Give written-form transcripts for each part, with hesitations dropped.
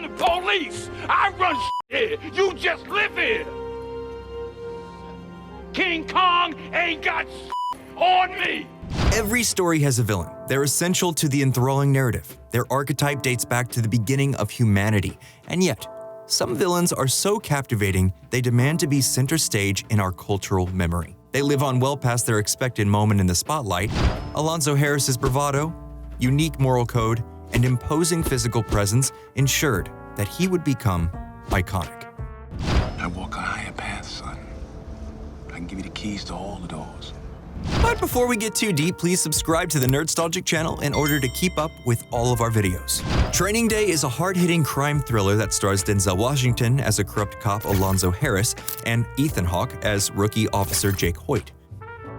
the police. I run here. You just live here. King Kong ain't got on me. Every story has a villain. They're essential to the enthralling narrative. Their archetype dates back to the beginning of humanity. And yet, some villains are so captivating, they demand to be center stage in our cultural memory. They live on well past their expected moment in the spotlight. Alonzo Harris's bravado, unique moral code, and imposing physical presence ensured that he would become iconic. I walk a higher path, son. I can give you the keys to all the doors. But before we get too deep, please subscribe to the Nerdstalgic channel in order to keep up with all of our videos. Training Day is a hard-hitting crime thriller that stars Denzel Washington as a corrupt cop Alonzo Harris and Ethan Hawke as rookie officer Jake Hoyt.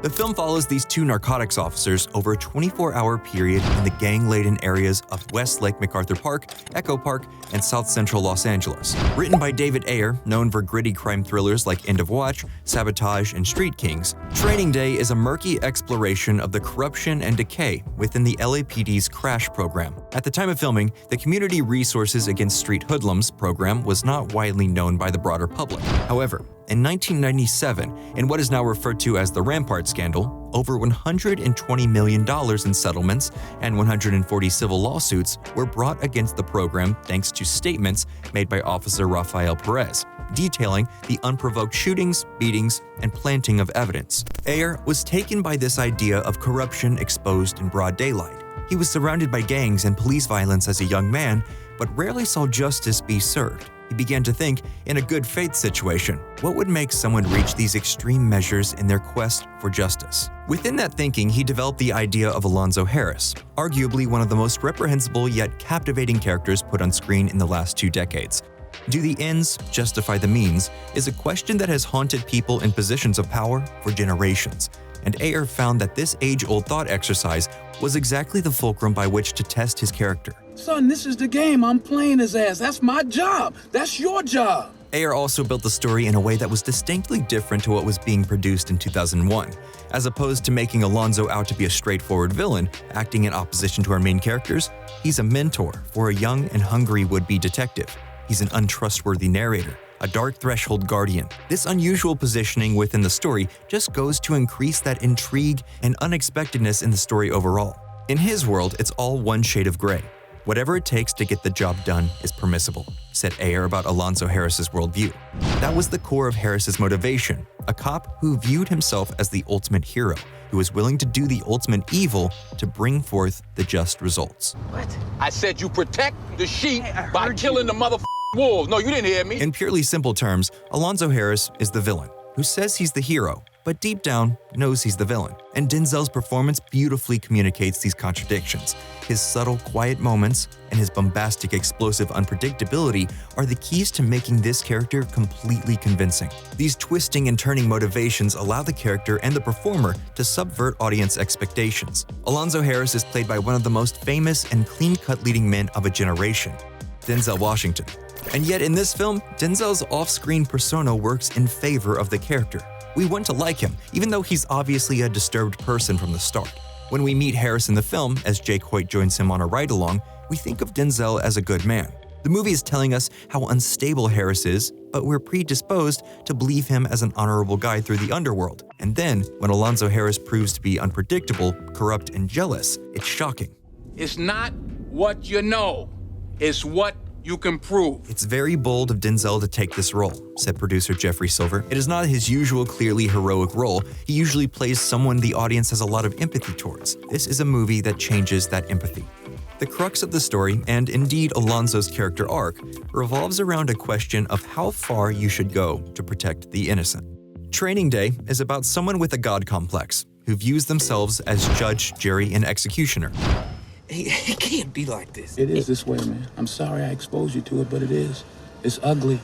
The film follows these two narcotics officers over a 24-hour period in the gang-laden areas of West Lake MacArthur Park, Echo Park, and South Central Los Angeles. Written by David Ayer, known for gritty crime thrillers like End of Watch, Sabotage, and Street Kings, Training Day is a murky exploration of the corruption and decay within the LAPD's crash program. At the time of filming, the Community Resources Against Street Hoodlums program was not widely known by the broader public. However, in 1997, in what is now referred to as the Rampart Scandal, over $120 million in settlements and 140 civil lawsuits were brought against the program thanks to statements made by Officer Rafael Perez, detailing the unprovoked shootings, beatings, and planting of evidence. Ayer was taken by this idea of corruption exposed in broad daylight. He was surrounded by gangs and police violence as a young man, but rarely saw justice be served. He began to think, in a good faith situation, what would make someone reach these extreme measures in their quest for justice? Within that thinking, he developed the idea of Alonzo Harris, arguably one of the most reprehensible yet captivating characters put on screen in the last 2 decades. Do the ends justify the means is a question that has haunted people in positions of power for generations. And Ayer found that this age-old thought exercise was exactly the fulcrum by which to test his character. Son, this is the game. I'm playing his ass. That's my job. That's your job. Ayer also built the story in a way that was distinctly different to what was being produced in 2001. As opposed to making Alonzo out to be a straightforward villain, acting in opposition to our main characters, he's a mentor for a young and hungry would-be detective. He's an untrustworthy narrator, a dark threshold guardian. This unusual positioning within the story just goes to increase that intrigue and unexpectedness in the story overall. In his world, it's all one shade of gray. Whatever it takes to get the job done is permissible, said Ayer about Alonzo Harris's worldview. That was the core of Harris's motivation, a cop who viewed himself as the ultimate hero, who was willing to do the ultimate evil to bring forth the just results. What? I said you protect the sheep by killing the motherfucking wolves. No, you didn't hear me. In purely simple terms, Alonzo Harris is the villain, who says he's the hero, but deep down knows he's the villain. And Denzel's performance beautifully communicates these contradictions. His subtle, quiet moments and his bombastic, explosive unpredictability are the keys to making this character completely convincing. These twisting and turning motivations allow the character and the performer to subvert audience expectations. Alonzo Harris is played by one of the most famous and clean-cut leading men of a generation, Denzel Washington. And yet in this film, Denzel's off-screen persona works in favor of the character. We want to like him, even though he's obviously a disturbed person from the start. When we meet Harris in the film, as Jake Hoyt joins him on a ride-along, we think of Denzel as a good man. The movie is telling us how unstable Harris is, but we're predisposed to believe him as an honorable guy through the underworld. And then, when Alonzo Harris proves to be unpredictable, corrupt, and jealous, it's shocking. It's not what you know, it's what you can prove. It's very bold of Denzel to take this role, said producer Jeffrey Silver. It is not his usual clearly heroic role. He usually plays someone the audience has a lot of empathy towards. This is a movie that changes that empathy. The crux of the story, and indeed Alonzo's character arc, revolves around a question of how far you should go to protect the innocent. Training Day is about someone with a god complex who views themselves as judge, jury, and executioner. It can't be like this. It is this way, man. I'm sorry I exposed you to it, but it is. It's ugly,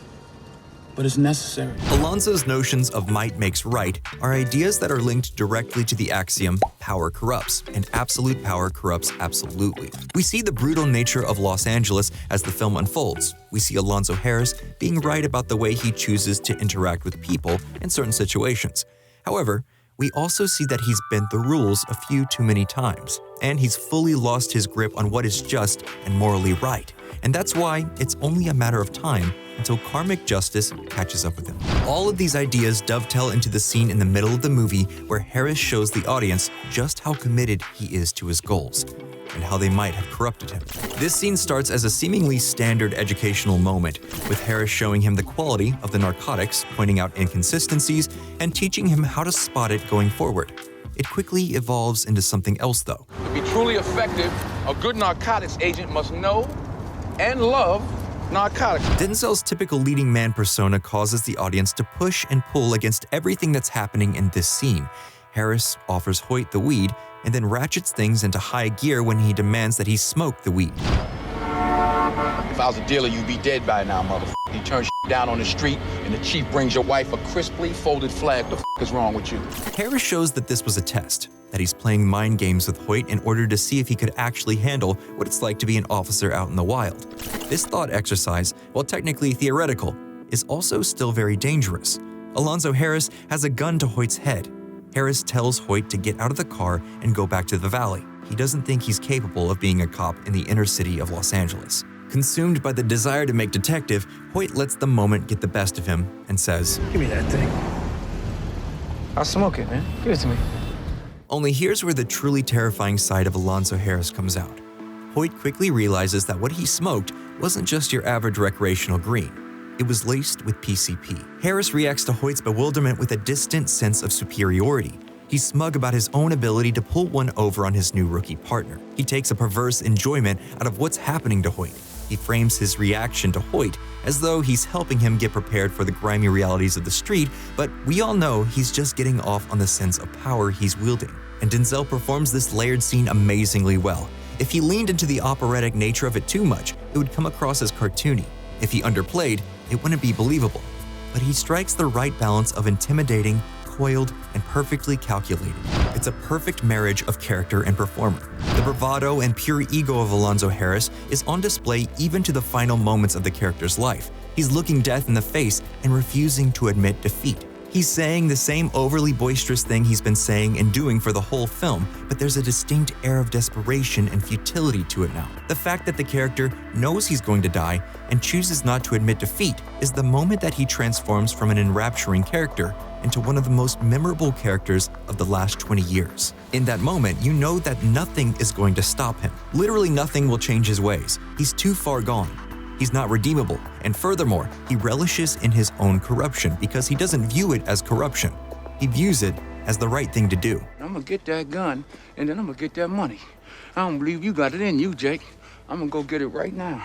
but it's necessary. Alonzo's notions of might makes right are ideas that are linked directly to the axiom, power corrupts, and absolute power corrupts absolutely. We see the brutal nature of Los Angeles as the film unfolds. We see Alonzo Harris being right about the way he chooses to interact with people in certain situations. However, we also see that he's bent the rules a few too many times, and he's fully lost his grip on what is just and morally right. And that's why it's only a matter of time until karmic justice catches up with him. All of these ideas dovetail into the scene in the middle of the movie where Harris shows the audience just how committed he is to his goals and how they might have corrupted him. This scene starts as a seemingly standard educational moment, with Harris showing him the quality of the narcotics, pointing out inconsistencies, and teaching him how to spot it going forward. It quickly evolves into something else though. To be truly effective, a good narcotics agent must know and love narcotics. Denzel's typical leading man persona causes the audience to push and pull against everything that's happening in this scene. Harris offers Hoyt the weed and then ratchets things into high gear when he demands that he smoke the weed. If I was a dealer, you'd be dead by now, motherfucker. You turn down on the street and the chief brings your wife a crisply folded flag. What the is wrong with you? Harris shows that this was a test, that he's playing mind games with Hoyt in order to see if he could actually handle what it's like to be an officer out in the wild. This thought exercise, while technically theoretical, is also still very dangerous. Alonzo Harris has a gun to Hoyt's head. Harris tells Hoyt to get out of the car and go back to the valley. He doesn't think he's capable of being a cop in the inner city of Los Angeles. Consumed by the desire to make detective, Hoyt lets the moment get the best of him and says, "Give me that thing. I'll smoke it, man. Give it to me." Only here's where the truly terrifying side of Alonzo Harris comes out. Hoyt quickly realizes that what he smoked wasn't just your average recreational green. It was laced with PCP. Harris reacts to Hoyt's bewilderment with a distant sense of superiority. He's smug about his own ability to pull one over on his new rookie partner. He takes a perverse enjoyment out of what's happening to Hoyt. He frames his reaction to Hoyt as though he's helping him get prepared for the grimy realities of the street, but we all know he's just getting off on the sense of power he's wielding. And Denzel performs this layered scene amazingly well. If he leaned into the operatic nature of it too much, it would come across as cartoony. If he underplayed, it wouldn't be believable. But he strikes the right balance of intimidating, coiled, and perfectly calculated. It's a perfect marriage of character and performer. The bravado and pure ego of Alonzo Harris is on display even to the final moments of the character's life. He's looking death in the face and refusing to admit defeat. He's saying the same overly boisterous thing he's been saying and doing for the whole film, but there's a distinct air of desperation and futility to it now. The fact that the character knows he's going to die and chooses not to admit defeat is the moment that he transforms from an enrapturing character into one of the most memorable characters of the last 20 years. In that moment, you know that nothing is going to stop him. Literally nothing will change his ways. He's too far gone. He's not redeemable, and furthermore, he relishes in his own corruption because he doesn't view it as corruption. He views it as the right thing to do. I'm gonna get that gun, and then I'm gonna get that money. I don't believe you got it in you, Jake. I'm gonna go get it right now.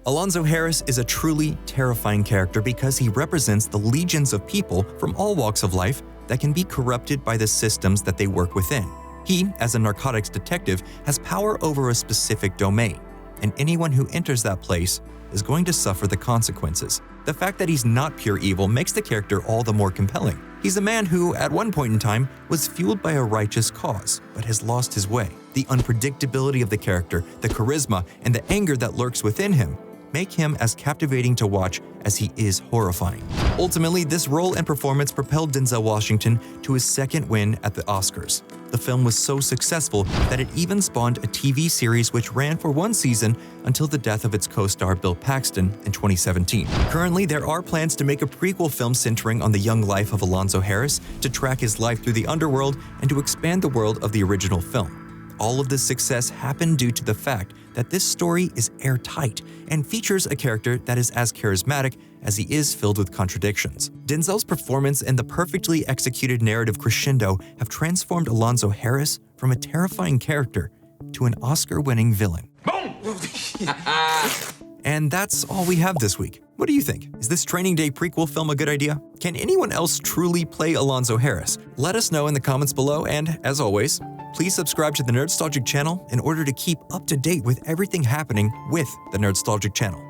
Alonzo Harris is a truly terrifying character because he represents the legions of people from all walks of life that can be corrupted by the systems that they work within. He, as a narcotics detective, has power over a specific domain, and anyone who enters that place is going to suffer the consequences. The fact that he's not pure evil makes the character all the more compelling. He's a man who, at one point in time, was fueled by a righteous cause, but has lost his way. The unpredictability of the character, the charisma, and the anger that lurks within him make him as captivating to watch as he is horrifying. Ultimately, this role and performance propelled Denzel Washington to his second win at the Oscars. The film was so successful that it even spawned a TV series which ran for one season until the death of its co-star Bill Paxton in 2017. Currently, there are plans to make a prequel film centering on the young life of Alonzo Harris, to track his life through the underworld, and to expand the world of the original film. All of this success happened due to the fact that this story is airtight and features a character that is as charismatic as he is filled with contradictions. Denzel's performance and the perfectly executed narrative crescendo have transformed Alonzo Harris from a terrifying character to an Oscar-winning villain. Boom! And that's all we have this week. What do you think? Is this Training Day prequel film a good idea? Can anyone else truly play Alonzo Harris? Let us know in the comments below, and as always, please subscribe to the Nerdstalgic channel in order to keep up to date with everything happening with the Nerdstalgic channel.